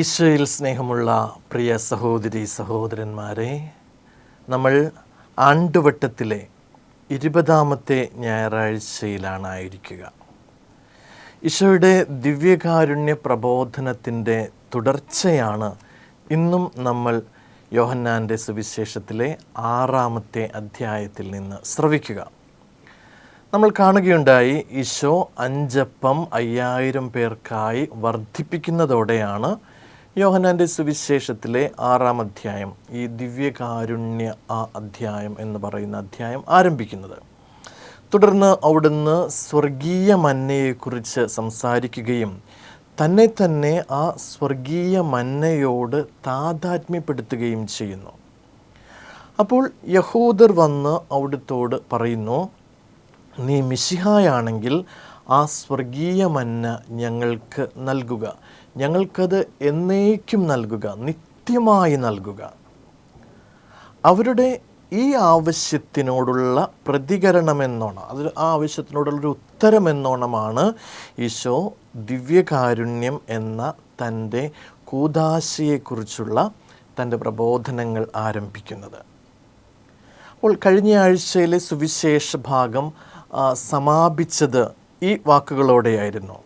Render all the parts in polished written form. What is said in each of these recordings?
ഈശോയിൽ സ്നേഹമുള്ള പ്രിയ സഹോദരി സഹോദരന്മാരെ, നമ്മൾ ആണ്ടുവട്ടത്തിലെ 20ാമത്തെ ഞായറാഴ്ചയിലാണ് ആയിരിക്കുക. ഈശോയുടെ ദിവ്യകാരുണ്യ പ്രബോധനത്തിൻ്റെ തുടർച്ചയാണ് ഇന്നും നമ്മൾ യോഹന്നാൻ്റെ സുവിശേഷത്തിലെ 6ാമത്തെ അധ്യായത്തിൽ നിന്ന് ശ്രവിക്കുക. നമ്മൾ കാണുകയുണ്ടായി, ഈശോ 5 അപ്പം 5000 പേർക്കായി വർദ്ധിപ്പിക്കുന്നതോടെയാണ് യോഹന്നാൻ്റെ സുവിശേഷത്തിലെ 6ാം അധ്യായം, ഈ ദിവ്യകാരുണ്യ അധ്യായം എന്ന് പറയുന്ന അധ്യായം ആരംഭിക്കുന്നത്. തുടർന്ന് അവിടുന്ന് സ്വർഗീയ മന്നയെക്കുറിച്ച് സംസാരിക്കുകയും തന്നെ ആ സ്വർഗീയ മന്നയോട് താതാത്മ്യപ്പെടുത്തുകയും ചെയ്യുന്നു. അപ്പോൾ യഹൂദർ വന്ന് അവിടുത്തോട് പറയുന്നു, നീ മിശിഹായാണെങ്കിൽ ആ സ്വർഗീയ മന്ന ഞങ്ങൾക്ക് നൽകുക, ഞങ്ങൾക്കത് എന്നേക്കും നൽകുക, നിത്യമായി നൽകുക. അവരുടെ ഈ ആവശ്യത്തിനോടുള്ള പ്രതികരണമെന്നോണം, ആ ആവശ്യത്തിനോടുള്ളൊരു ഉത്തരമെന്നോണമാണ് ഈശോ ദിവ്യകാരുണ്യം എന്ന തൻ്റെ കൂദാശയെക്കുറിച്ചുള്ള തൻ്റെ പ്രബോധനങ്ങൾ ആരംഭിക്കുന്നത്. അപ്പോൾ കഴിഞ്ഞ ആഴ്ചയിലെ സുവിശേഷ ഭാഗം സമാപിച്ചത് ഈ വാക്കുകളോടെയായിരുന്നു: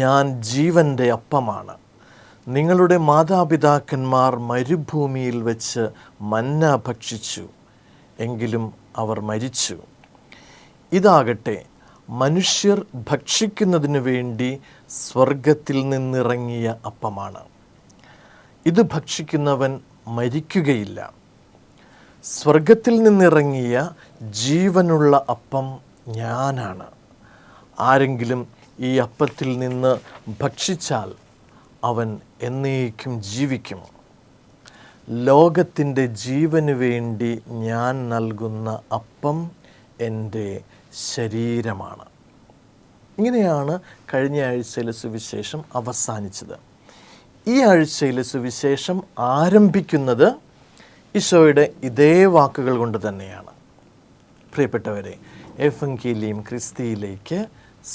ഞാൻ ജീവൻ്റെ അപ്പമാണ്. നിങ്ങളുടെ മാതാപിതാക്കന്മാർ മരുഭൂമിയിൽ വെച്ച് മന്ന ഭക്ഷിച്ചു, എങ്കിലും അവർ മരിച്ചു. ഇതാകട്ടെ മനുഷ്യർ ഭക്ഷിക്കുന്നതിനു വേണ്ടി സ്വർഗത്തിൽ നിന്നിറങ്ങിയ അപ്പമാണ്. ഇത് ഭക്ഷിക്കുന്നവൻ മരിക്കുകയില്ല. സ്വർഗത്തിൽ നിന്നിറങ്ങിയ ജീവനുള്ള അപ്പം ഞാനാണ്. ആരെങ്കിലും ഈ അപ്പത്തിൽ നിന്ന് ഭക്ഷിച്ചാൽ അവൻ എന്നേക്കും ജീവിക്കും. ലോകത്തിൻ്റെ ജീവന് വേണ്ടി ഞാൻ നൽകുന്ന അപ്പം എൻ്റെ ശരീരമാണ്. ഇങ്ങനെയാണ് കഴിഞ്ഞ ആഴ്ചയിലെ സുവിശേഷം അവസാനിച്ചത്. ഈ ആഴ്ചയിലെ സുവിശേഷം ആരംഭിക്കുന്നത് ഈശോയുടെ ഇതേ വാക്കുകൾ കൊണ്ട് തന്നെയാണ്. പ്രിയപ്പെട്ടവരെ, എവങ്കേലിയം ക്രിസ്തിയിലേക്ക്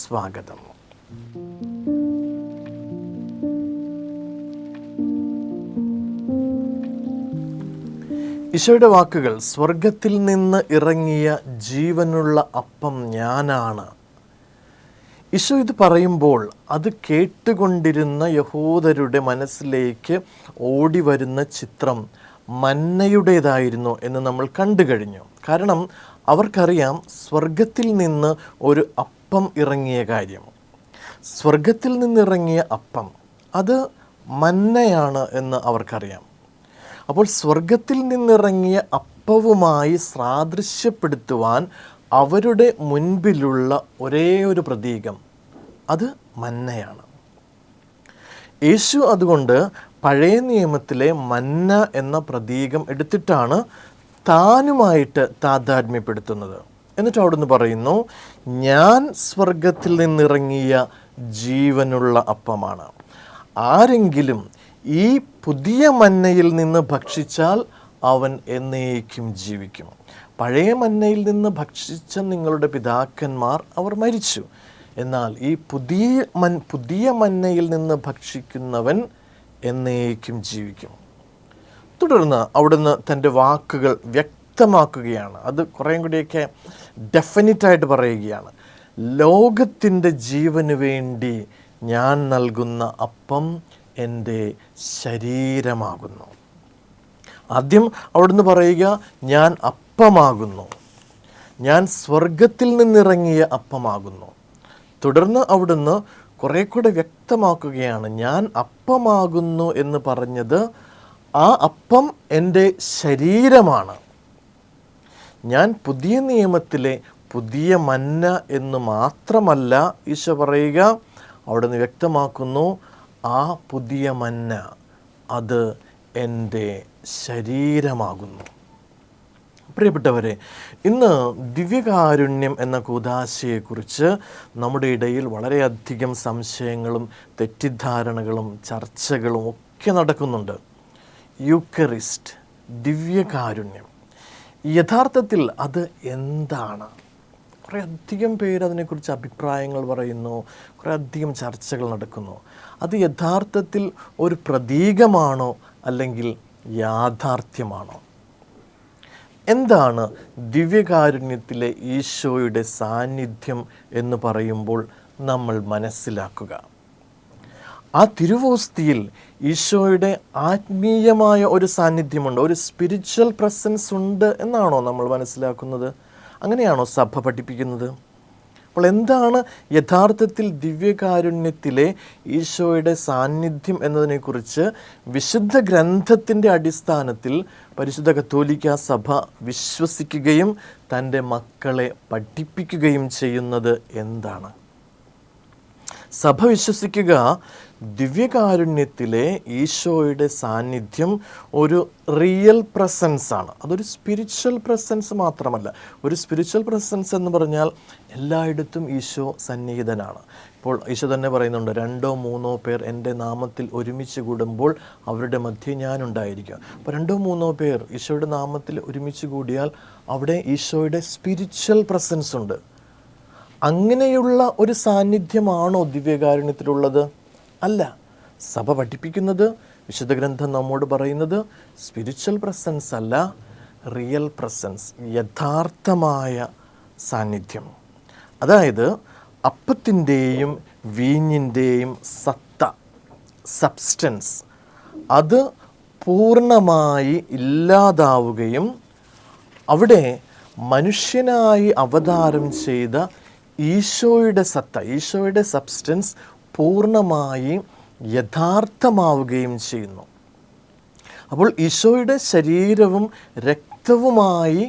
സ്വാഗതം. ഈശോയുടെ വാക്കുകൾ, സ്വർഗത്തിൽ നിന്ന് ഇറങ്ങിയ ജീവനുള്ള അപ്പം ഞാനാണ്. ഈശോ ഇത് പറയുമ്പോൾ അത് കേട്ടുകൊണ്ടിരുന്ന യഹൂദരുടെ മനസ്സിലേക്ക് ഓടി വരുന്ന ചിത്രം മന്നയുടേതായിരുന്നു എന്ന് നമ്മൾ കണ്ടു കഴിഞ്ഞു. കാരണം അവർക്കറിയാം സ്വർഗത്തിൽ നിന്ന് ഒരു അപ്പം ഇറങ്ങിയ കാര്യം. സ്വർഗത്തിൽ നിന്നിറങ്ങിയ അപ്പം അത് മന്നയാണ് എന്ന് അവർക്കറിയാം. അപ്പോൾ സ്വർഗത്തിൽ നിന്നിറങ്ങിയ അപ്പവുമായി സാദൃശ്യപ്പെടുത്തുവാൻ അവരുടെ മുൻപിലുള്ള ഒരേ ഒരു പ്രതീകം അത് മന്നയാണ്. യേശു അതുകൊണ്ട് പഴയ നിയമത്തിലെ മന്ന എന്ന പ്രതീകം എടുത്തിട്ടാണ് താനുമായിട്ട് താതാത്മ്യപ്പെടുത്തുന്നത്. എന്നിട്ട് അവിടുന്ന് പറയുന്നു, ഞാൻ സ്വർഗത്തിൽ നിന്നിറങ്ങിയ ജീവനുള്ള അപ്പമാണ്. ആരെങ്കിലും ഈ പുതിയ മന്നയിൽ നിന്ന് ഭക്ഷിച്ചാൽ അവൻ എന്നേക്കും ജീവിക്കും. പഴയ മന്നയിൽ നിന്ന് ഭക്ഷിച്ച നിങ്ങളുടെ പിതാക്കന്മാർ അവർ മരിച്ചു. എന്നാൽ ഈ പുതിയ മന്നയിൽ നിന്ന് ഭക്ഷിക്കുന്നവൻ എന്നേക്കും ജീവിക്കും. തുടർന്ന് അവിടുന്ന് തൻ്റെ വാക്കുകൾ വ്യക്തമാക്കുകയാണ്. അത് കുറേയും കൂടിയൊക്കെ ഡെഫിനിറ്റായിട്ട് പറയുകയാണ്. ലോകത്തിൻ്റെ ജീവന് വേണ്ടി ഞാൻ നൽകുന്ന അപ്പം എൻ്റെ ശരീരമാകുന്നു. ആദ്യം അവിടുന്ന് പറയുക, ഞാൻ അപ്പമാകുന്നു, ഞാൻ സ്വർഗത്തിൽ നിന്നിറങ്ങിയ അപ്പമാകുന്നു. തുടർന്ന് അവിടുന്ന് കുറെ കൂടെ വ്യക്തമാക്കുകയാണ്, ഞാൻ അപ്പമാകുന്നു എന്ന് പറഞ്ഞത് ആ അപ്പം എൻ്റെ ശരീരമാണ്. ഞാൻ പുതിയ നിയമത്തിലെ പുതിയ മന്ന എന്ന് മാത്രമല്ല ഈശോ പറയുക, അവിടുന്ന് വ്യക്തമാക്കുന്നു, ആ പുതിയ മന്ന അത് എൻ്റെ ശരീരമാകുന്നു. പ്രിയപ്പെട്ടവരെ, ഇന്ന് ദിവ്യകാരുണ്യം എന്ന കൂദാശയെക്കുറിച്ച് നമ്മുടെ ഇടയിൽ വളരെയധികം സംശയങ്ങളും തെറ്റിദ്ധാരണകളും ചർച്ചകളും ഒക്കെ നടക്കുന്നുണ്ട്. യൂക്കറിസ്റ്റ്, ദിവ്യകാരുണ്യം, യഥാർത്ഥത്തിൽ അത് എന്താണ്? കുറേ അധികം പേര് അതിനെക്കുറിച്ച് അഭിപ്രായങ്ങൾ പറയുന്നു, കുറേ അധികം ചർച്ചകൾ നടക്കുന്നു. അത് യഥാർത്ഥത്തിൽ ഒരു പ്രതീകമാണോ അല്ലെങ്കിൽ യാഥാർത്ഥ്യമാണോ? എന്താണ് ദിവ്യകാരുണ്യത്തിലെ ഈശോയുടെ സാന്നിധ്യം എന്ന് പറയുമ്പോൾ നമ്മൾ മനസ്സിലാക്കുക? ആ തിരുവോസ്തിയിൽ ഈശോയുടെ ആത്മീയമായ ഒരു സാന്നിധ്യമുണ്ട്, ഒരു സ്പിരിച്വൽ പ്രസൻസ് ഉണ്ട് എന്നാണോ നമ്മൾ മനസ്സിലാക്കുന്നത്? അങ്ങനെയാണോ സഭ പഠിപ്പിക്കുന്നത്? അപ്പോൾ എന്താണ് യഥാർത്ഥത്തിൽ ദിവ്യകാരുണ്യത്തിലെ ഈശോയുടെ സാന്നിധ്യം എന്നതിനെക്കുറിച്ച് വിശുദ്ധ ഗ്രന്ഥത്തിൻ്റെ അടിസ്ഥാനത്തിൽ പരിശുദ്ധ കത്തോലിക്കാ സഭ വിശ്വസിക്കുകയും തൻ്റെ മക്കളെ പഠിപ്പിക്കുകയും ചെയ്യുന്നത് എന്താണ്? സഭ വിശ്വസിക്കുക, ദിവ്യകാരുണ്യത്തിലെ ഈശോയുടെ സാന്നിധ്യം ഒരു റിയൽ പ്രസൻസ് ആണ്. അതൊരു സ്പിരിച്വൽ പ്രസൻസ് മാത്രമല്ല. ഒരു സ്പിരിച്വൽ പ്രസൻസ് എന്ന് പറഞ്ഞാൽ എല്ലായിടത്തും ഈശോ സന്നിഹിതനാണ്. ഇപ്പോൾ ഈശോ തന്നെ പറയുന്നുണ്ട്, 2 or 3 പേർ എൻ്റെ നാമത്തിൽ ഒരുമിച്ച് കൂടുമ്പോൾ അവരുടെ മധ്യേ ഞാനുണ്ടായിരിക്കും. അപ്പോൾ 2 or 3 പേർ ഈശോയുടെ നാമത്തിൽ ഒരുമിച്ച് കൂടിയാൽ അവിടെ ഈശോയുടെ സ്പിരിച്വൽ പ്രസൻസ് ഉണ്ട്. അങ്ങനെയുള്ള ഒരു സാന്നിധ്യമാണോ ദിവ്യകാരുണ്യത്തിലുള്ളത്? അല്ല. സഭ പഠിപ്പിക്കുന്നത്, വിശുദ്ധ ഗ്രന്ഥം നമ്മോട് പറയുന്നത് സ്പിരിച്വൽ പ്രസൻസ് അല്ല, റിയൽ പ്രസൻസ്, യഥാർത്ഥമായ സാന്നിധ്യം. അതായത് അപ്പത്തിൻ്റെയും വീഞ്ഞിൻ്റെയും സത്ത, സബ്സ്റ്റൻസ്, അത് പൂർണ്ണമായി ഇല്ലാതാവുകയും അവിടെ മനുഷ്യനായി അവതാരം ചെയ്ത ഈശോയുടെ സത്ത, ഈശോയുടെ സബ്സ്റ്റൻസ് പൂർണ്ണമായി യഥാർത്ഥമാവുകയും ചെയ്യുന്നു. അപ്പോൾ ഈശോയുടെ ശരീരവും രക്തവുമായി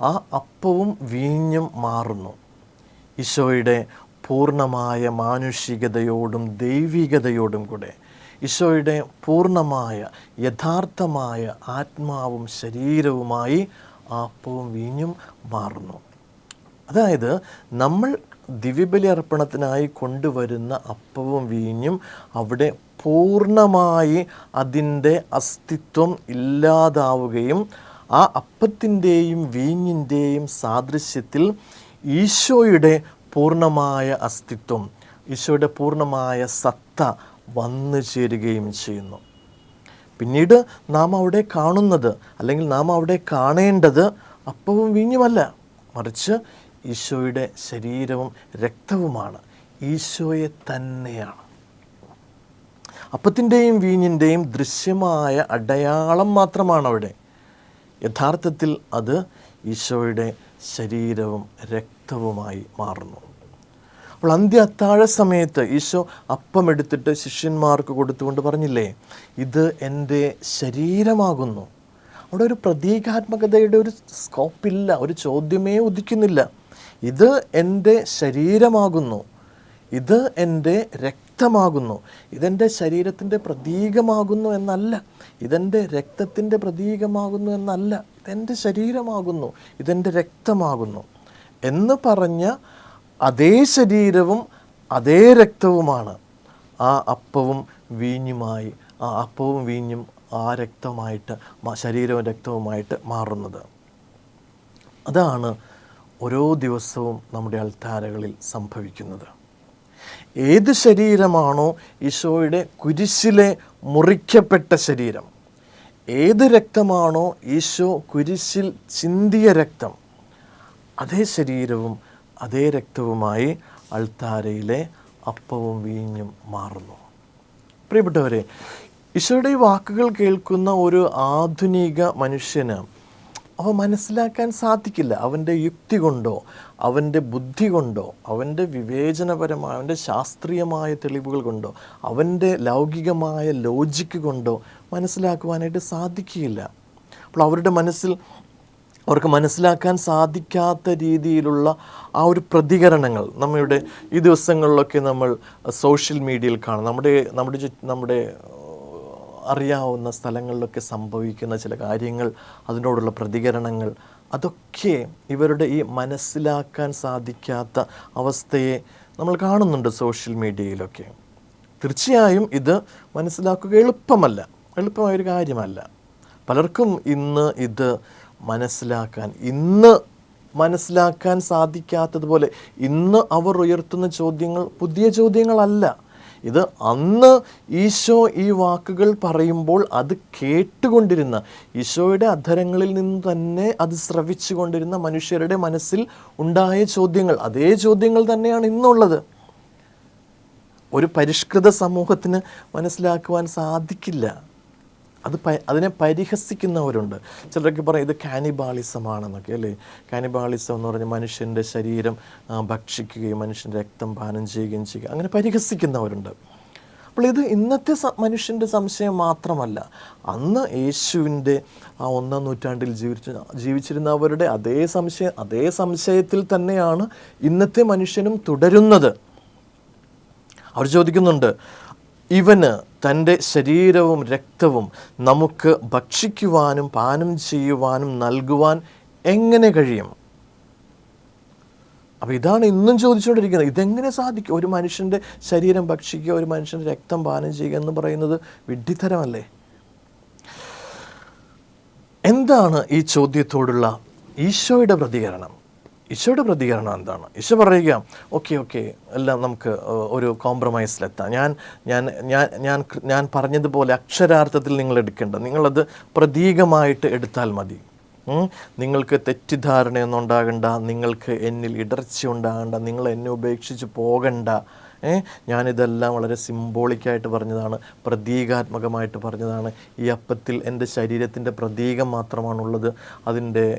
ആ അപ്പവും വീഞ്ഞും മാറുന്നു. ഈശോയുടെ പൂർണ്ണമായ മാനുഷികതയോടും ദൈവികതയോടും കൂടെ ഈശോയുടെ പൂർണ്ണമായ യഥാർത്ഥമായ ആത്മാവും ശരീരവുമായി ആ അപ്പവും വീഞ്ഞും മാറുന്നു. അതായത് നമ്മൾ ദിവ്യബലി അർപ്പണത്തിനായി കൊണ്ടുവരുന്ന അപ്പവും വീഞ്ഞും അവിടെ പൂർണ്ണമായി അതിൻ്റെ അസ്തിത്വം ഇല്ലാതാവുകയും ആ അപ്പത്തിൻ്റെയും വീഞ്ഞിൻ്റെയും സാദൃശ്യത്തിൽ ഈശോയുടെ പൂർണ്ണമായ അസ്തിത്വം, ഈശോയുടെ പൂർണ്ണമായ സത്ത വന്നു ചേരുകയും ചെയ്യുന്നു. പിന്നീട് നാം അവിടെ കാണുന്നത്, അല്ലെങ്കിൽ നാം അവിടെ കാണേണ്ടത് അപ്പവും വീഞ്ഞുമല്ല, മറിച്ച് ഈശോയുടെ ശരീരവും രക്തവുമാണ്, ഈശോയെ തന്നെയാണ്. അപ്പത്തിൻ്റെയും വീഞ്ഞിൻ്റെയും ദൃശ്യമായ അടയാളം മാത്രമാണ് അവിടെ. യഥാർത്ഥത്തിൽ അത് ഈശോയുടെ ശരീരവും രക്തവുമായി മാറുന്നു. അപ്പോൾ അന്ത്യ അത്താഴ സമയത്ത് ഈശോ അപ്പം എടുത്തിട്ട് ശിഷ്യന്മാർക്ക് കൊടുത്തുകൊണ്ട് പറഞ്ഞില്ലേ, ഇത് എൻ്റെ ശരീരമാകുന്നു. അവിടെ ഒരു പ്രതീകാത്മകതയുടെ ഒരു സ്കോപ്പില്ല, ഒരു ചോദ്യമേ ഉദിക്കുന്നില്ല. ഇത് എൻ്റെ ശരീരമാകുന്നു, ഇത് എൻ്റെ രക്തമാകുന്നു. ഇതെൻ്റെ ശരീരത്തിൻ്റെ പ്രതീകമാകുന്നു എന്നല്ല, ഇതെൻ്റെ രക്തത്തിൻ്റെ പ്രതീകമാകുന്നു എന്നല്ല, ഇതെൻ്റെ ശരീരമാകുന്നു, ഇതെൻ്റെ രക്തമാകുന്നു എന്ന് പറഞ്ഞ അതേ ശരീരവും അതേ രക്തവുമാണ് ആ അപ്പവും വീഞ്ഞുമായി, ആ അപ്പവും വീഞ്ഞും ആ രക്തമായിട്ട്, ശരീരവും രക്തവുമായിട്ട് മാറുന്നത്. അതാണ് ഓരോ ദിവസവും നമ്മുടെ അൾത്താരകളിൽ സംഭവിക്കുന്നത്. ഏത് ശരീരമാണോ ഈശോയുടെ കുരിശിലെ മുറിക്കപ്പെട്ട ശരീരം, ഏത് രക്തമാണോ ഈശോ കുരിശിൽ ചിന്തിയ രക്തം, അതേ ശരീരവും അതേ രക്തവുമായി അൾത്താരയിലെ അപ്പവും വീഞ്ഞും മാറുന്നു. പ്രിയപ്പെട്ടവരെ, ഈശോയുടെ ഈ വാക്കുകൾ കേൾക്കുന്ന ഒരു ആധുനിക മനുഷ്യന് അവ മനസ്സിലാക്കാൻ സാധിക്കില്ല. അവൻ്റെ യുക്തി കൊണ്ടോ അവൻ്റെ ബുദ്ധി കൊണ്ടോ അവൻ്റെ വിവേചനപരമായ, അവൻ്റെ ശാസ്ത്രീയമായ തെളിവുകൾ കൊണ്ടോ അവൻ്റെ ലൗകികമായ ലോജിക്ക് കൊണ്ടോ മനസ്സിലാക്കുവാനായിട്ട് സാധിക്കുകയില്ല. അപ്പോൾ അവരുടെ മനസ്സിൽ അവർക്ക് മനസ്സിലാക്കാൻ സാധിക്കാത്ത രീതിയിലുള്ള ആ ഒരു പ്രതികരണങ്ങൾ നമ്മുടെ ഈ ദിവസങ്ങളിലൊക്കെ നമ്മൾ സോഷ്യൽ മീഡിയയിൽ കാണും. നമ്മുടെ അറിയാവുന്ന സ്ഥലങ്ങളിലൊക്കെ സംഭവിക്കുന്ന ചില കാര്യങ്ങൾ, അതിനോടുള്ള പ്രതികരണങ്ങൾ, അതൊക്കെ ഇവരുടെ ഈ മനസ്സിലാക്കാൻ സാധിക്കാത്ത അവസ്ഥയെ നമ്മൾ കാണുന്നുണ്ട് സോഷ്യൽ മീഡിയയിലൊക്കെ. തീർച്ചയായും ഇത് മനസ്സിലാക്കുക എളുപ്പമായൊരു കാര്യമല്ല. പലർക്കും ഇന്ന് ഇത് മനസ്സിലാക്കാൻ, ഇന്ന് മനസ്സിലാക്കാൻ സാധിക്കാത്തതുപോലെ ഇന്ന് അവർ ഉയർത്തുന്ന ചോദ്യങ്ങൾ പുതിയ ചോദ്യങ്ങളല്ല. ഇത് അന്ന് ഈശോ ഈ വാക്കുകൾ പറയുമ്പോൾ അത് കേട്ടുകൊണ്ടിരുന്ന, ഈശോയുടെ അധരങ്ങളിൽ നിന്ന് തന്നെ അത് ശ്രവിച്ചു കൊണ്ടിരുന്ന മനുഷ്യരുടെ മനസ്സിൽ ഉണ്ടായ ചോദ്യങ്ങൾ, അതേ ചോദ്യങ്ങൾ തന്നെയാണ് ഇന്നുള്ളത്. ഒരു പരിഷ്കൃത സമൂഹത്തിന് മനസ്സിലാക്കുവാൻ സാധിക്കില്ല. അതിനെ പരിഹസിക്കുന്നവരുണ്ട്. ചിലരൊക്കെ പറയും ഇത് കാനിബാളിസമാണെന്നൊക്കെ, അല്ലേ? കാനിബാളിസം എന്ന് പറഞ്ഞാൽ മനുഷ്യൻ്റെ ശരീരം ഭക്ഷിക്കുകയും മനുഷ്യൻ്റെ രക്തം പാനം ചെയ്യുകയും ചെയ്യുക, അങ്ങനെ പരിഹസിക്കുന്നവരുണ്ട്. അപ്പോൾ ഇത് ഇന്നത്തെ മനുഷ്യൻ്റെ സംശയം മാത്രമല്ല, അന്ന് യേശുവിൻ്റെ ആ 1-ാം നൂറ്റാണ്ടിൽ ജീവിച്ചിരുന്നവരുടെ അതേ സംശയത്തിൽ തന്നെയാണ് ഇന്നത്തെ മനുഷ്യനും തുടരുന്നത്. അവർ ചോദിക്കുന്നുണ്ട്, ഇവന് തൻ്റെ ശരീരവും രക്തവും നമുക്ക് ഭക്ഷിക്കുവാനും പാനം ചെയ്യുവാനും നൽകുവാൻ എങ്ങനെ കഴിയും? അപ്പോൾ ഇതാണ് ഇന്നും ചോദിച്ചുകൊണ്ടിരിക്കുന്നത്. ഇതെങ്ങനെ സാധിക്കും? ഒരു മനുഷ്യൻ്റെ ശരീരം ഭക്ഷിക്കുക, ഒരു മനുഷ്യൻ്റെ രക്തം പാനം ചെയ്യുക എന്ന് പറയുന്നത് വിഡ്ഢിത്തരമല്ലേ? എന്താണ് ഈ ചോദ്യത്തോടുള്ള ഈശോയുടെ പ്രതികരണം? ഈശോയുടെ പ്രതികരണം എന്താണ്? ഈശോ പറയുക, ഓക്കെ എല്ലാം നമുക്ക് ഒരു കോംപ്രമൈസിലെത്താം. ഞാൻ പറഞ്ഞതുപോലെ അക്ഷരാർത്ഥത്തിൽ നിങ്ങൾ എടുക്കേണ്ട, നിങ്ങളത് പ്രതീകമായിട്ട് എടുത്താൽ മതി. നിങ്ങൾക്ക് തെറ്റിദ്ധാരണയൊന്നും ഉണ്ടാകണ്ട, നിങ്ങൾക്ക് എന്നിൽ ഇടർച്ച ഉണ്ടാകണ്ട, നിങ്ങൾ എന്നെ ഉപേക്ഷിച്ച് പോകണ്ട. ഞാനിതെല്ലാം വളരെ സിംബോളിക്കായിട്ട് പറഞ്ഞതാണ്, പ്രതീകാത്മകമായിട്ട് പറഞ്ഞതാണ്. ഈ അപ്പത്തിൽ എൻ്റെ ശരീരത്തിൻ്റെ പ്രതീകം മാത്രമാണുള്ളത്,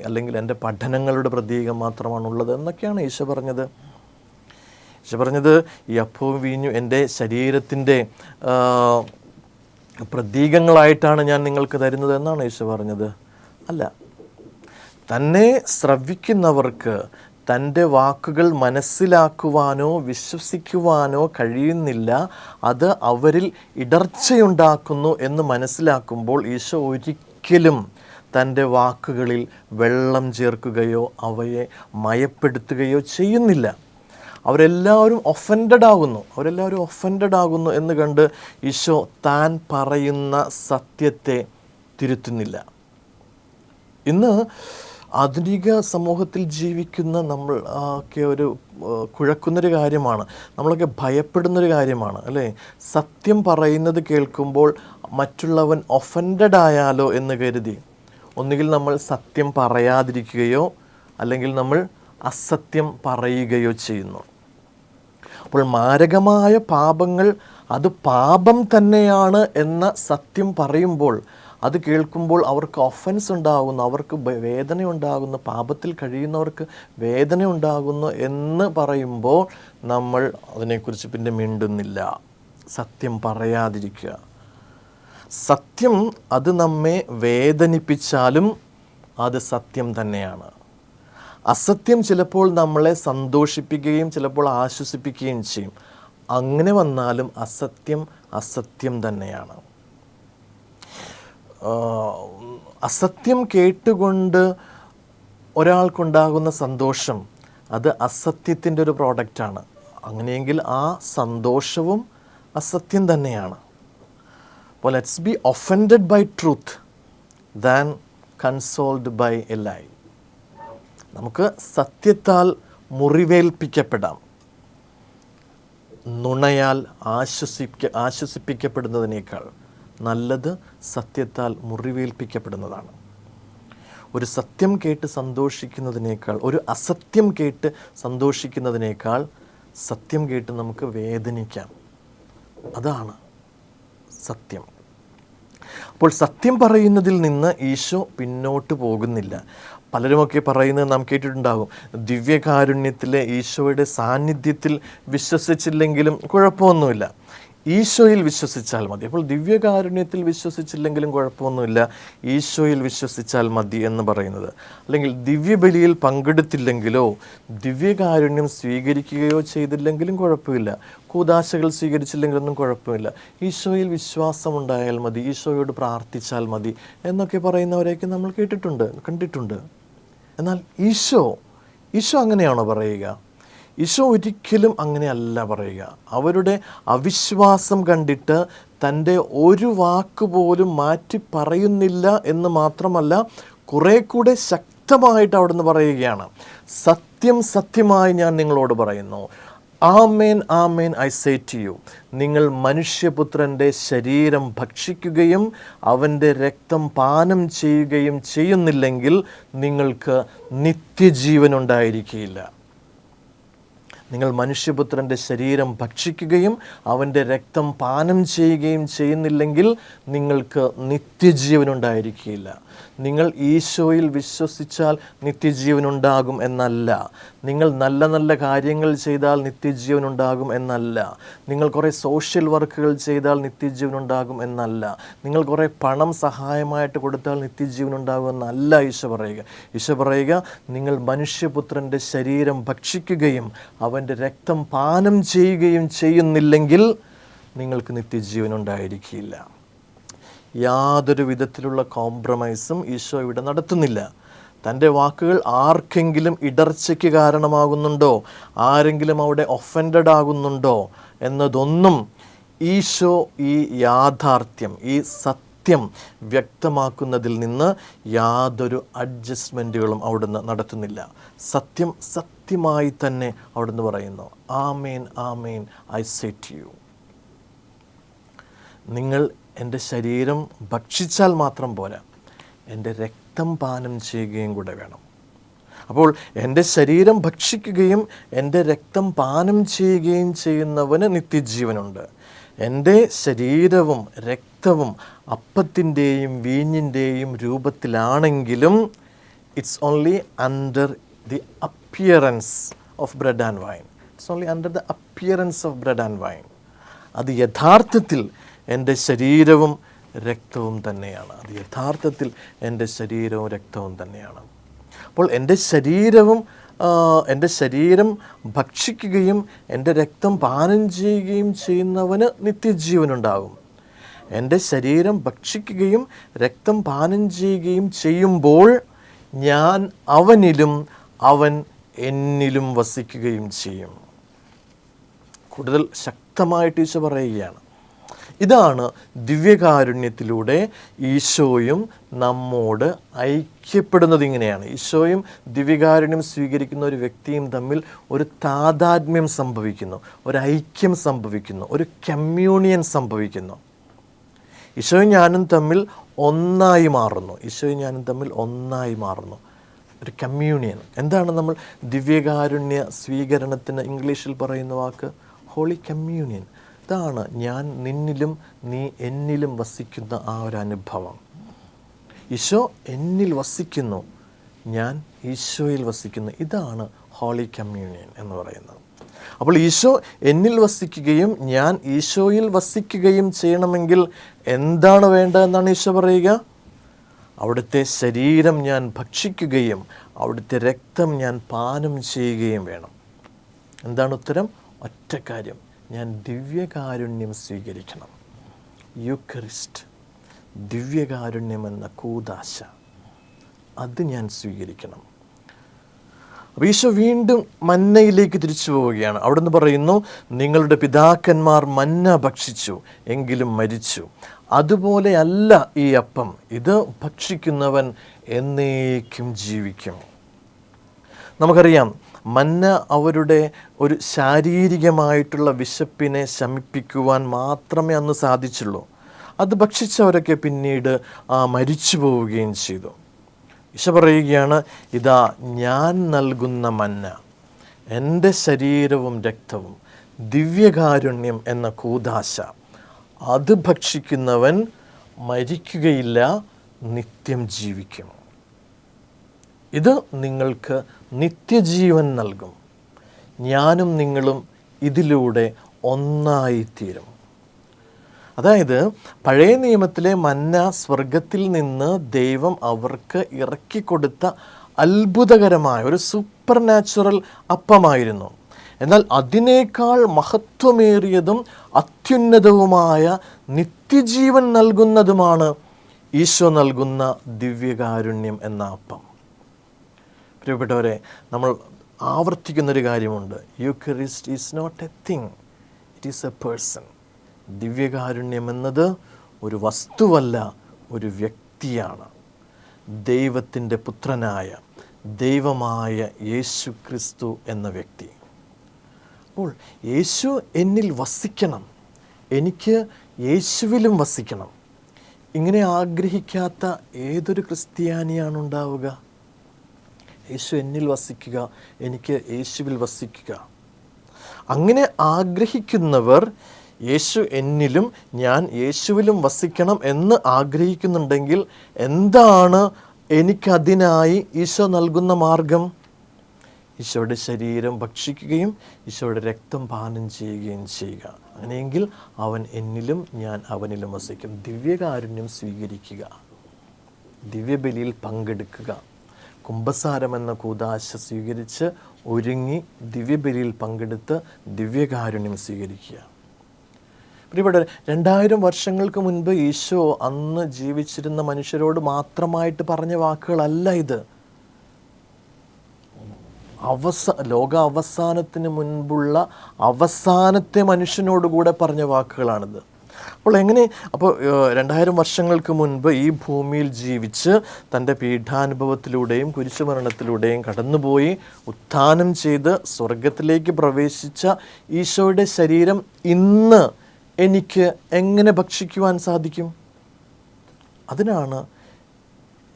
അല്ലെങ്കിൽ എൻ്റെ പഠനങ്ങളുടെ പ്രതീകം മാത്രമാണുള്ളത് എന്നൊക്കെയാണ് ഈശോ പറഞ്ഞത്. ഈശോ പറഞ്ഞത് ഈ അപ്പവും വീഞ്ഞും എൻ്റെ ശരീരത്തിൻ്റെ പ്രതീകങ്ങളായിട്ടാണ് ഞാൻ നിങ്ങൾക്ക് തരുന്നത് എന്നാണ് ഈശോ പറഞ്ഞത്. അല്ല, തന്നെ ശ്രവിക്കുന്നവർക്ക് തൻ്റെ വാക്കുകൾ മനസ്സിലാക്കുവാനോ വിശ്വസിക്കുവാനോ കഴിയുന്നില്ല, അത് അവരിൽ ഇടർച്ചയുണ്ടാക്കുന്നു എന്ന് മനസ്സിലാക്കുമ്പോൾ ഈശോ ഒരിക്കലും തൻ്റെ വാക്കുകളിൽ വെള്ളം ചേർക്കുകയോ അവയെ മയപ്പെടുത്തുകയോ ചെയ്യുന്നില്ല. അവരെല്ലാവരും ഒഫൻഡഡ് ആകുന്നു എന്ന് കണ്ട് ഈശോ താൻ പറയുന്ന സത്യത്തെ തിരുത്തുന്നില്ല. ഇന്ന് ആധുനിക സമൂഹത്തിൽ ജീവിക്കുന്ന നമ്മൾ ഒക്കെ കുഴക്കുന്നൊരു കാര്യമാണ്, നമ്മളൊക്കെ ഭയപ്പെടുന്നൊരു കാര്യമാണ്, അല്ലേ? സത്യം പറയുന്നത് കേൾക്കുമ്പോൾ മറ്റുള്ളവൻ ഒഫൻഡഡ് ആയാലോ എന്ന് കരുതി ഒന്നുകിൽ നമ്മൾ സത്യം പറയാതിരിക്കുകയോ അല്ലെങ്കിൽ നമ്മൾ അസത്യം പറയുകയോ ചെയ്യുന്നു. അപ്പോൾ മാരകമായ പാപങ്ങൾ അത് പാപം തന്നെയാണ് എന്ന സത്യം പറയുമ്പോൾ, അത് കേൾക്കുമ്പോൾ അവർക്ക് ഒഫൻസ് ഉണ്ടാകുന്നു, അവർക്ക് വേദന ഉണ്ടാകുന്നു, പാപത്തിൽ കഴിയുന്നവർക്ക് വേദന ഉണ്ടാകുന്നു എന്ന് പറയുമ്പോൾ നമ്മൾ അതിനെക്കുറിച്ച് പിന്നെ മിണ്ടുന്നില്ല, സത്യം പറയാതിരിക്കുക. സത്യം അത് നമ്മെ വേദനിപ്പിച്ചാലും അത് സത്യം തന്നെയാണ്. അസത്യം ചിലപ്പോൾ നമ്മളെ സന്തോഷിപ്പിക്കുകയും ചിലപ്പോൾ ആശ്വസിപ്പിക്കുകയും ചെയ്യും. അങ്ങനെ വന്നാലും അസത്യം തന്നെയാണ്. അസത്യം കേട്ടുകൊണ്ട് ഒരാൾക്കുണ്ടാകുന്ന സന്തോഷം അത് അസത്യത്തിൻ്റെ ഒരു പ്രോഡക്റ്റാണ്. അങ്ങനെയെങ്കിൽ ആ സന്തോഷവും അസത്യം തന്നെയാണ്. അപ്പോൾ let's be offended by truth than consoled by a lie. നമുക്ക് സത്യത്താൽ മുറിവേൽപ്പിക്കപ്പെടാം, നുണയാൽ ആശ്വസിപ്പിക്കപ്പെടുന്നതിനേക്കാൾ നല്ലത് സത്യത്താൽ മുറിവേൽപ്പിക്കപ്പെടുന്നതാണ്. ഒരു സത്യം കേട്ട് സന്തോഷിക്കുന്നതിനേക്കാൾ, ഒരു അസത്യം കേട്ട് സന്തോഷിക്കുന്നതിനേക്കാൾ സത്യം കേട്ട് നമുക്ക് വേദനിക്കാം. അതാണ് സത്യം. അപ്പോൾ സത്യം പറയുന്നതിൽ നിന്ന് ഈശോ പിന്നോട്ട് പോകുന്നില്ല. പലരുമൊക്കെ പറയുന്നത് നാം കേട്ടിട്ടുണ്ടാകും, ദിവ്യകാരുണ്യത്തിലെ ഈശോയുടെ സാന്നിധ്യത്തിൽ വിശ്വസിച്ചില്ലെങ്കിലും കുഴപ്പമൊന്നുമില്ല, ഈശോയിൽ വിശ്വസിച്ചാൽ മതി. അപ്പോൾ ദിവ്യകാരുണ്യത്തിൽ വിശ്വസിച്ചില്ലെങ്കിലും കുഴപ്പമൊന്നുമില്ല, ഈശോയിൽ വിശ്വസിച്ചാൽ മതി എന്ന് പറയുന്നത്. അല്ലെങ്കിൽ ദിവ്യബലിയിൽ പങ്കെടുത്തില്ലെങ്കിലോ ദിവ്യകാരുണ്യം സ്വീകരിക്കുകയോ ചെയ്തില്ലെങ്കിലും കുഴപ്പമില്ല, കൂദാശകൾ സ്വീകരിച്ചില്ലെങ്കിലൊന്നും കുഴപ്പമില്ല, ഈശോയിൽ വിശ്വാസമുണ്ടായാൽ മതി, ഈശോയോട് പ്രാർത്ഥിച്ചാൽ മതി എന്നൊക്കെ പറയുന്നവരെയൊക്കെ നമ്മൾ കണ്ടിട്ടുണ്ട്. എന്നാൽ ഈശോ അങ്ങനെയാണോ പറയുക? ഈശോ ഒരിക്കലും അങ്ങനെയല്ല പറയുക. അവരുടെ അവിശ്വാസം കണ്ടിട്ട് തൻ്റെ ഒരു വാക്ക് പോലും മാറ്റി പറയുന്നില്ല എന്ന് മാത്രമല്ല, കുറേ കൂടെ വ്യക്തമായിട്ട് അവിടുന്ന് പറയുകയാണ്, സത്യം സത്യമായി ഞാൻ നിങ്ങളോട് പറയുന്നു, ആമേൻ ആമേൻ ഐ സേ ടു യു, നിങ്ങൾ മനുഷ്യപുത്രൻ്റെ ശരീരം ഭക്ഷിക്കുകയും അവൻ്റെ രക്തം പാനം ചെയ്യുകയും ചെയ്യുന്നില്ലെങ്കിൽ നിങ്ങൾക്ക് നിത്യജീവൻ ഉണ്ടായിരിക്കുകയില്ല. നിങ്ങൾ മനുഷ്യപുത്രൻ്റെ ശരീരം ഭക്ഷിക്കുകയും അവൻ്റെ രക്തം പാനം ചെയ്യുകയും ചെയ്യുന്നില്ലെങ്കിൽ നിങ്ങൾക്ക് നിത്യജീവൻ ഉണ്ടായിരിക്കുകയില്ല. നിങ്ങൾ ഈശോയിൽ വിശ്വസിച്ചാൽ നിത്യജീവൻ ഉണ്ടാകും എന്നല്ല, നിങ്ങൾ നല്ല നല്ല കാര്യങ്ങൾ ചെയ്താൽ നിത്യജീവൻ ഉണ്ടാകും എന്നല്ല, നിങ്ങൾ കുറേ സോഷ്യൽ വർക്കുകൾ ചെയ്താൽ നിത്യജീവൻ ഉണ്ടാകും എന്നല്ല, നിങ്ങൾ കുറേ പണം സഹായമായിട്ട് കൊടുത്താൽ നിത്യജീവൻ ഉണ്ടാകും എന്നല്ല ഈശോ പറയുക. ഈശോ പറയുക, നിങ്ങൾ മനുഷ്യപുത്രൻ്റെ ശരീരം ഭക്ഷിക്കുകയും അവൻ്റെ രക്തം പാനം ചെയ്യുകയും ചെയ്യുന്നില്ലെങ്കിൽ നിങ്ങൾക്ക് നിത്യജീവൻ ഉണ്ടായിരിക്കില്ല. യാതൊരു വിധത്തിലുള്ള കോംപ്രമൈസും ഈശോ ഇവിടെ നടത്തുന്നില്ല. തൻ്റെ വാക്കുകൾ ആർക്കെങ്കിലും ഇടർച്ചയ്ക്ക് കാരണമാകുന്നുണ്ടോ, ആരെങ്കിലും അവിടെ ഒഫൻഡഡ് ആകുന്നുണ്ടോ എന്നതൊന്നും ഈശോ ഈ യാഥാർത്ഥ്യം, ഈ സത്യം വ്യക്തമാക്കുന്നതിൽ നിന്ന് യാതൊരു അഡ്ജസ്റ്റ്മെൻറ്റുകളും അവിടുന്ന് നടത്തുന്നില്ല. സത്യം സത്യമായി തന്നെ അവിടുന്ന് പറയുന്നു, ആമേൻ ആമേൻ ഐ സേ ടു യു. നിങ്ങൾ എൻ്റെ ശരീരം ഭക്ഷിച്ചാൽ മാത്രം പോരാ, എൻ്റെ രക്തം പാനം ചെയ്യുകയും കൂടെ വേണം. അപ്പോൾ എൻ്റെ ശരീരം ഭക്ഷിക്കുകയും എൻ്റെ രക്തം പാനം ചെയ്യുകയും ചെയ്യുന്നവന് നിത്യജീവനുണ്ട്. എൻ്റെ ശരീരവും രക്തവും അപ്പത്തിൻ്റെയും വീഞ്ഞിൻ്റെയും രൂപത്തിലാണെങ്കിലും it's only under the appearance of bread and wine. It's only under the appearance of bread and wine. അത് യഥാർത്ഥത്തിൽ എൻ്റെ ശരീരവും രക്തവും തന്നെയാണ്. അത് യഥാർത്ഥത്തിൽ എൻ്റെ ശരീരവും രക്തവും തന്നെയാണ്. അപ്പോൾ എൻ്റെ ശരീരം ഭക്ഷിക്കുകയും എൻ്റെ രക്തം പാനം ചെയ്യുകയും ചെയ്യുന്നവന് നിത്യജീവനുണ്ടാകും. എൻ്റെ ശരീരം ഭക്ഷിക്കുകയും രക്തം പാനം ചെയ്യുകയും ചെയ്യുമ്പോൾ ഞാൻ അവനിലും അവൻ എന്നിലും വസിക്കുകയും ചെയ്യും. കൂടുതൽ ശക്തമായിട്ട് ഈശോ പറയുകയാണ്. ഇതാണ് ദിവ്യകാരുണ്യത്തിലൂടെ ഈശോയും നമ്മോട് ഐക്യപ്പെടുന്നത്. ഇങ്ങനെയാണ് ഈശോയും ദിവ്യകാരുണ്യം സ്വീകരിക്കുന്ന ഒരു വ്യക്തിയും തമ്മിൽ ഒരു താതാത്മ്യം സംഭവിക്കുന്നു, ഒരു ഐക്യം സംഭവിക്കുന്നു, ഒരു കമ്മ്യൂണിയൻ സംഭവിക്കുന്നു. ഈശോയും ഞാനും തമ്മിൽ ഒന്നായി മാറുന്നു. ഒരു കമ്മ്യൂണിയൻ. എന്താണ് നമ്മൾ ദിവ്യകാരുണ്യ സ്വീകരണത്തിന് ഇംഗ്ലീഷിൽ പറയുന്ന വാക്ക്? Holy communion. ഇതാണ് ഞാൻ നിന്നിലും നീ എന്നിലും വസിക്കുന്ന ആ ഒരു അനുഭവം. ഈശോ എന്നിൽ വസിക്കുന്നു, ഞാൻ ഈശോയിൽ വസിക്കുന്നു. ഇതാണ് ഹോളി കമ്മ്യൂണിയൻ എന്ന് പറയുന്നത്. അപ്പോൾ ഈശോ എന്നിൽ വസിക്കുകയും ഞാൻ ഈശോയിൽ വസിക്കുകയും ചെയ്യണമെങ്കിൽ എന്താണ് വേണ്ടതെന്നാണ് ഈശോ പറയുക? അവിടുത്തെ ശരീരം ഞാൻ ഭക്ഷിക്കുകയും അവിടുത്തെ രക്തം ഞാൻ പാനം ചെയ്യുകയും വേണം. എന്താണ് ഉത്തരം? ഒറ്റ കാര്യം, ഞാൻ ദിവ്യകാരുണ്യം സ്വീകരിക്കണം. യൂക്കറിസ്റ്റ്, ദിവ്യകാരുണ്യം എന്ന കൂദാശ, അത് ഞാൻ സ്വീകരിക്കണം. അപ്പോൾ ഈശോ വീണ്ടും മന്നയിലേക്ക് തിരിച്ചു പോവുകയാണ്. അവിടുന്ന് പറയുന്നു, നിങ്ങളുടെ പിതാക്കന്മാർ മന്ന ഭക്ഷിച്ചു എങ്കിലും മരിച്ചു. അതുപോലെയല്ല ഈ അപ്പം, ഇത് ഭക്ഷിക്കുന്നവൻ എന്നേക്കും ജീവിക്കും. നമുക്കറിയാം, മന്ന അവരുടെ ഒരു ശാരീരികമായിട്ടുള്ള വിശപ്പിനെ ശമിപ്പിക്കുവാൻ മാത്രമേ അന്ന് സാധിച്ചുള്ളൂ. അത് ഭക്ഷിച്ചവരൊക്കെ പിന്നീട് മരിച്ചു പോവുകയും ചെയ്തു. ഈശോ പറയുകയാണ്, ഇതാ ഞാൻ നൽകുന്ന മന്ന, എൻ്റെ ശരീരവും രക്തവും, ദിവ്യകാരുണ്യം എന്ന കൂദാശ, അത് ഭക്ഷിക്കുന്നവൻ മരിക്കുകയില്ല, നിത്യം ജീവിക്കും. ഇത് നിങ്ങൾക്ക് നിത്യജീവൻ നൽകും. ഞാനും നിങ്ങളും ഇതിലൂടെ ഒന്നായിത്തീരും. അതായത് പഴയ നിയമത്തിലെ മന്ന സ്വർഗത്തിൽ നിന്ന് ദൈവം അവർക്ക് ഇറക്കിക്കൊടുത്ത അത്ഭുതകരമായ ഒരു സൂപ്പർ നാച്ചുറൽ അപ്പമായിരുന്നു. എന്നാൽ അതിനേക്കാൾ മഹത്വമേറിയതും അത്യുന്നതവുമായ നിത്യജീവൻ നൽകുന്നതുമാണ് ഈശോ നൽകുന്ന ദിവ്യകാരുണ്യം എന്ന അപ്പം. പ്രിയപ്പെട്ടവരെ, നമ്മൾ ആവർത്തിക്കുന്നൊരു കാര്യമുണ്ട്. Eucharist is not a thing, it is a person. ദിവ്യകാരുണ്യം എന്നത് ഒരു വസ്തുവല്ല, ഒരു വ്യക്തിയാണ്. ദൈവത്തിൻ്റെ പുത്രനായ, ദൈവമായ യേശു ക്രിസ്തു എന്ന വ്യക്തി. അപ്പോൾ യേശു എന്നിൽ വസിക്കണം, എനിക്ക് യേശുവിലും വസിക്കണം. ഇങ്ങനെ ആഗ്രഹിക്കാത്ത ഏതൊരു ക്രിസ്ത്യാനിയാണ് ഉണ്ടാവുക? യേശു എന്നിൽ വസിക്കുക, എനിക്ക് യേശുവിൽ വസിക്കുക. അങ്ങനെ ആഗ്രഹിക്കുന്നവർ യേശു എന്നിലും ഞാൻ യേശുവിലും വസിക്കണം എന്ന് ആഗ്രഹിക്കുന്നുണ്ടെങ്കിൽ എന്താണ് എനിക്കതിനായി ഈശോ നൽകുന്ന മാർഗം? ഈശോയുടെ ശരീരം ഭക്ഷിക്കുകയും ഈശോയുടെ രക്തം പാനം ചെയ്യുകയും ചെയ്യുക. അങ്ങനെയെങ്കിൽ അവൻ എന്നിലും ഞാൻ അവനിലും വസിക്കും. ദിവ്യകാരുണ്യം സ്വീകരിക്കുക, ദിവ്യബലിയിൽ പങ്കെടുക്കുക, കുംഭസാരം എന്ന കൂദാശ സ്വീകരിച്ച് ഒരുങ്ങി ദിവ്യബലിയിൽ പങ്കെടുത്ത് ദിവ്യകാരുണ്യം സ്വീകരിക്കുക. പ്രിയപ്പെട്ട 2000 വർഷങ്ങൾക്ക് മുൻപ് ഈശോ അന്ന് ജീവിച്ചിരുന്ന മനുഷ്യരോട് മാത്രമായിട്ട് പറഞ്ഞ വാക്കുകളല്ല ഇത്. ലോക അവസാനത്തിന് മുൻപുള്ള അവസാനത്തെ മനുഷ്യനോടുകൂടെ പറഞ്ഞ വാക്കുകളാണിത്. അപ്പോൾ 2000 വർഷങ്ങൾക്ക് മുൻപ് ഈ ഭൂമിയിൽ ജീവിച്ച് തൻ്റെ പീഠാനുഭവത്തിലൂടെയും കുരിശുമരണത്തിലൂടെയും കടന്നുപോയി ഉത്ഥാനം ചെയ്ത് സ്വർഗത്തിലേക്ക് പ്രവേശിച്ച ഈശോയുടെ ശരീരം ഇന്ന് എനിക്ക് എങ്ങനെ ഭക്ഷിക്കുവാൻ സാധിക്കും? അതിനാണ്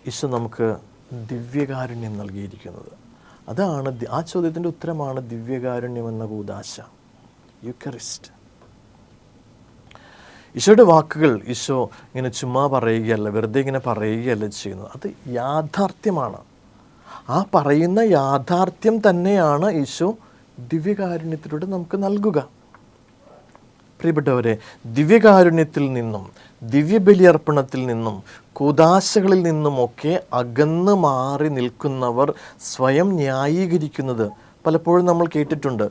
ഈശോ നമുക്ക് ദിവ്യകാരുണ്യം നൽകിയിരിക്കുന്നത്. അതാണ് ആ ചോദ്യത്തിൻ്റെ ഉത്തരമാണ് ദിവ്യകാരുണ്യം എന്ന കൂദാശ, യൂക്കറിസ്റ്റ്. ഈശോയുടെ വാക്കുകൾ ഈശോ ഇങ്ങനെ ചുമ്മാ പറയുകയല്ല, വെറുതെ ഇങ്ങനെ പറയുകയല്ല ചെയ്യുന്നത്. അത് യാഥാർത്ഥ്യമാണ്. ആ പറയുന്ന യാഥാർത്ഥ്യം തന്നെയാണ് ഈശോ ദിവ്യകാരുണ്യത്തിലൂടെ നമുക്ക് നൽകുക. പ്രിയപ്പെട്ടവരെ, ദിവ്യകാരുണ്യത്തിൽ നിന്നും ദിവ്യബലിയർപ്പണത്തിൽ നിന്നും കൂദാശകളിൽ നിന്നുമൊക്കെ അകന്ന് മാറി നിൽക്കുന്നവർ സ്വയം ന്യായീകരിക്കുന്നത് പലപ്പോഴും നമ്മൾ കേട്ടിട്ടുണ്ട്.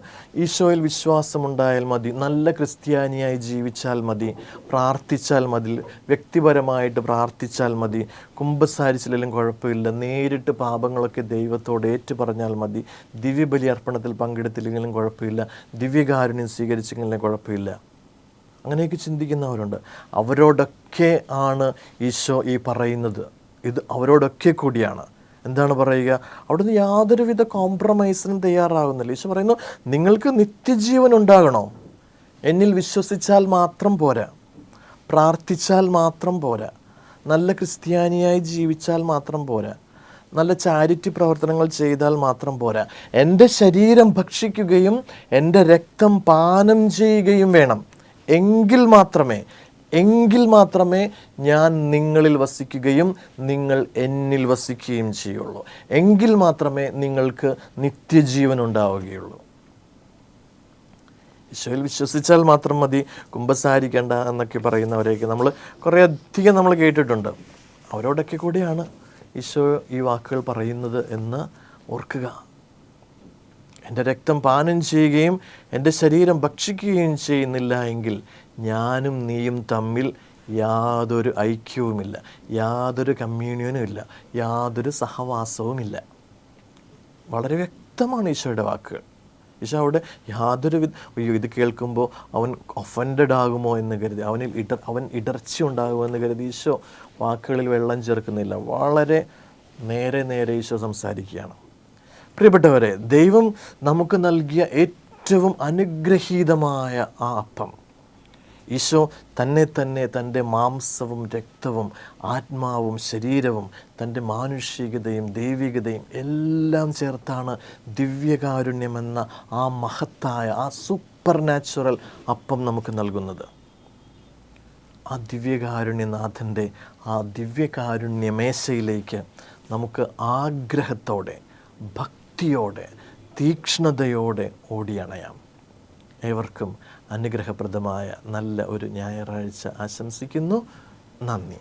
ഈശോയിൽ വിശ്വാസമുണ്ടായാൽ മതി, നല്ല ക്രിസ്ത്യാനിയായി ജീവിച്ചാൽ മതി, പ്രാർത്ഥിച്ചാൽ മതി, വ്യക്തിപരമായിട്ട് പ്രാർത്ഥിച്ചാൽ മതി, കുമ്പസാരിച്ചില്ലെങ്കിലും കുഴപ്പമില്ല, നേരിട്ട് പാപങ്ങളൊക്കെ ദൈവത്തോട് ഏറ്റു പറഞ്ഞാൽ മതി, ദിവ്യബലി അർപ്പണത്തിൽ പങ്കെടുത്തില്ലെങ്കിലും കുഴപ്പമില്ല, ദിവ്യകാരുണ്യം സ്വീകരിച്ചെങ്കിലും കുഴപ്പമില്ല. അങ്ങനെയൊക്കെ ചിന്തിക്കുന്നവരുണ്ട്. അവരോടൊക്കെ ആണ് ഈശോ ഈ പറയുന്നത്. ഇത് അവരോടൊക്കെ കൂടിയാണ്. എന്താണ് പറയുക? അവിടുന്ന് യാതൊരുവിധ കോംപ്രമൈസിനും തയ്യാറാകുന്നില്ല. ഈശോ പറയുന്നു, നിങ്ങൾക്ക് നിത്യജീവൻ ഉണ്ടാകണോ? എന്നിൽ വിശ്വസിച്ചാൽ മാത്രം പോരാ, പ്രാർത്ഥിച്ചാൽ മാത്രം പോരാ, നല്ല ക്രിസ്ത്യാനിയായി ജീവിച്ചാൽ മാത്രം പോരാ, നല്ല ചാരിറ്റി പ്രവർത്തനങ്ങൾ ചെയ്താൽ മാത്രം പോരാ. എൻ്റെ ശരീരം ഭക്ഷിക്കുകയും എൻ്റെ രക്തം പാനം ചെയ്യുകയും വേണം. എങ്കിൽ മാത്രമേ ഞാൻ നിങ്ങളിൽ വസിക്കുകയും നിങ്ങൾ എന്നിൽ വസിക്കുകയും ചെയ്യുള്ളൂ. എങ്കിൽ മാത്രമേ നിങ്ങൾക്ക് നിത്യജീവൻ ഉണ്ടാവുകയുള്ളൂ. ഈശോയിൽ വിശ്വസിച്ചാൽ മാത്രം മതി, കുമ്പസാരിക്കേണ്ട എന്നൊക്കെ പറയുന്നവരെയൊക്കെ നമ്മൾ കുറേ അധികം നമ്മൾ കേട്ടിട്ടുണ്ട്. അവരോടൊക്കെ കൂടിയാണ് ഈശോ ഈ വാക്കുകൾ പറയുന്നത് എന്ന് ഓർക്കുക. എൻ്റെ രക്തം പാനം ചെയ്യുകയും എൻ്റെ ശരീരം ഭക്ഷിക്കുകയും ചെയ്യുന്നില്ല എങ്കിൽ ഞാനും നീയും തമ്മിൽ യാതൊരു ഐക്യവുമില്ല, യാതൊരു കമ്മ്യൂണിയനും ഇല്ല, യാതൊരു സഹവാസവുമില്ല. വളരെ വ്യക്തമാണ് ഈശോയുടെ വാക്കുകൾ. ഈശോ അവിടെ ഇത് കേൾക്കുമ്പോൾ അവൻ ഒഫൻഡഡ് ആകുമോ എന്ന് കരുതി, അവൻ ഇടർച്ച ഉണ്ടാകുമോ എന്ന് കരുതി ഈശോ വാക്കുകളിൽ വെള്ളം ചേർക്കുന്നില്ല. വളരെ നേരെ ഈശോ സംസാരിക്കുകയാണ്. പ്രിയപ്പെട്ടവരെ, ദൈവം നമുക്ക് നൽകിയ ഏറ്റവും അനുഗ്രഹീതമായ ആ അപ്പം, ഈശോ തന്നെ തൻ്റെ മാംസവും രക്തവും ആത്മാവും ശരീരവും തൻ്റെ മാനുഷികതയും ദൈവികതയും എല്ലാം ചേർത്താണ് ദിവ്യകാരുണ്യമെന്ന ആ മഹത്തായ, ആ സൂപ്പർ നാച്ചുറൽ അപ്പം നമുക്ക് നൽകുന്നത്. ആ ദിവ്യകാരുണ്യനാഥൻ്റെ ആ ദിവ്യകാരുണ്യ മേശയിലേക്ക് നമുക്ക് ആഗ്രഹത്തോടെ, ഭക്തിയോടെ, തീക്ഷ്ണതയോടെ ഓടിയണയാം. ഏവർക്കും അനുഗ്രഹപ്രദമായ നല്ല ഒരു ഞായറാഴ്ച ആശംസിക്കുന്നു. നന്ദി.